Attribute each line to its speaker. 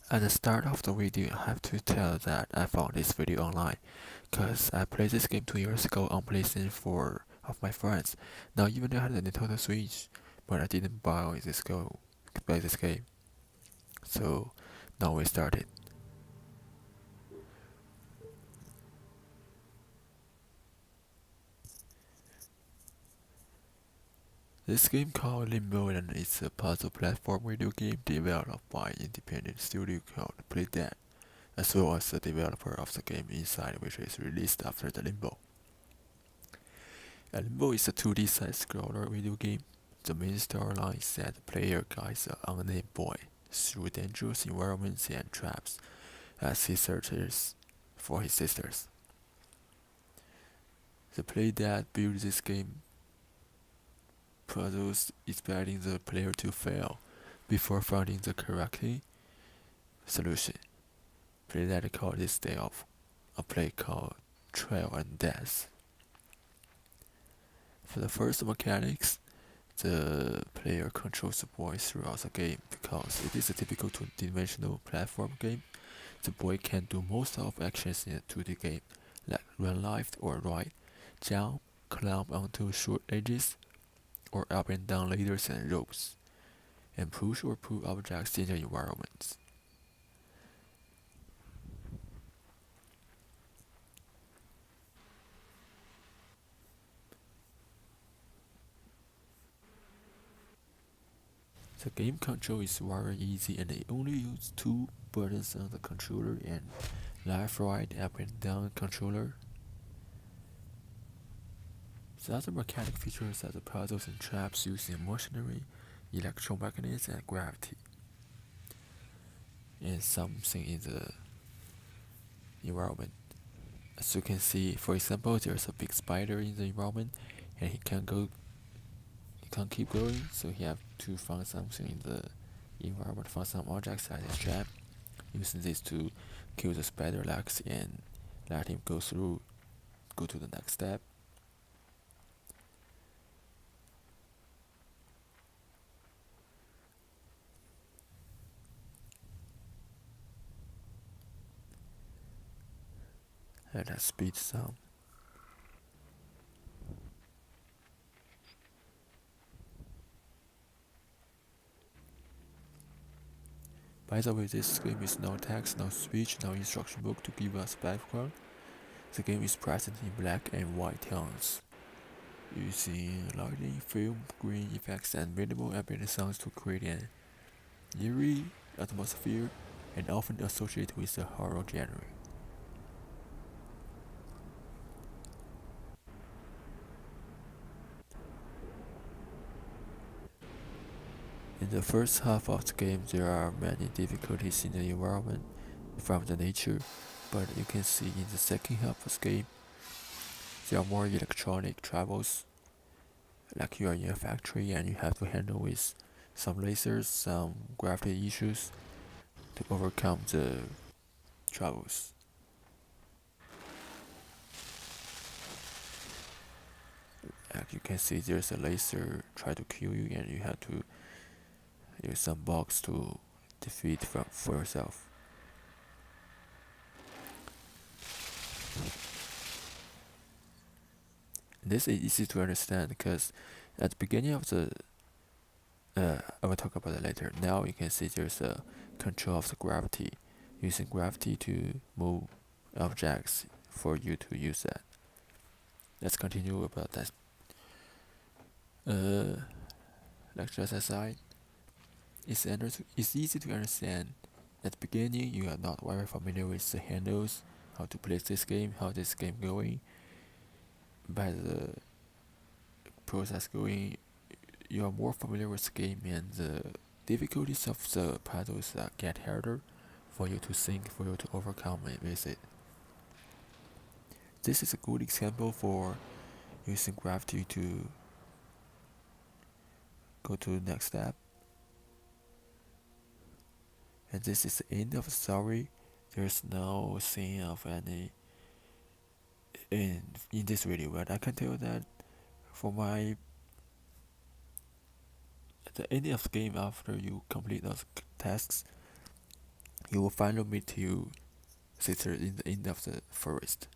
Speaker 1: At the start of the video, I have to tell that I found this video online, cause I played this game 2 years ago on PlayStation 4 of my friends. Now even though I had a Nintendo Switch, but I didn't buy this game. So now we started. This game called Limbo and it's a puzzle platform video game developed by independent studio called Datt, as well as the developer of the game Inside, which is released after the Limbo. Limbo is a 2D side-scroller video game. The main storyline is that the player guides an unnamed boy through dangerous environments and traps as he searches for his sisters. The player that built this game puzzles expecting the player to fail before finding the correct solution. Play that called this day of a play called Trial and Death. For the first mechanics, the player controls the boy throughout the game because it is a typical two-dimensional platform game. The boy can do most of actions in a 2D game, like run left or right, jump, climb onto short edges, or up and down ladders and ropes, and push or pull objects in the environments. The game control is very easy and they only use two buttons on the controller and left, right, up and down controller. The other mechanic features are the puzzles and traps using machinery, electromagnetism and gravity. And something in the environment. As you can see, for example, there's a big spider in the environment and he can't keep going, so he have to find something in the environment, find some objects as his trap, using this to kill the spider legs and let him go to the next step. And let's speed some. By the way, this game is no text, no speech, no instruction book to give us background. The game is present in black and white tones, using lighting, film, green effects, and minimal ambient sounds to create an eerie atmosphere and often associated with the horror genre. In the first half of the game, there are many difficulties in the environment from the nature, but you can see in the second half of the game, there are more electronic troubles, like you are in a factory and you have to handle with some lasers, some gravity issues to overcome the troubles. Like you can see, there's a laser try to kill you, and you have to use some bugs to defeat for yourself. This is easy to understand because at the beginning of the I will talk about it later. Now you can see there's a control of the gravity, using gravity to move objects for you to use that. Let's continue about that. Like just aside, it's easy to understand. At the beginning, you are not very familiar with the handles, how to play this game, how this game going. By the process going, you are more familiar with the game and the difficulties of the puzzles get harder for you to think, for you to overcome it with it. This is a good example for using gravity to go to the next step. And this is the end of the story. There's no scene of any in this video, but I can tell that for my at the end of the game, after you complete those tasks, He will follow me to sister in the end of the forest.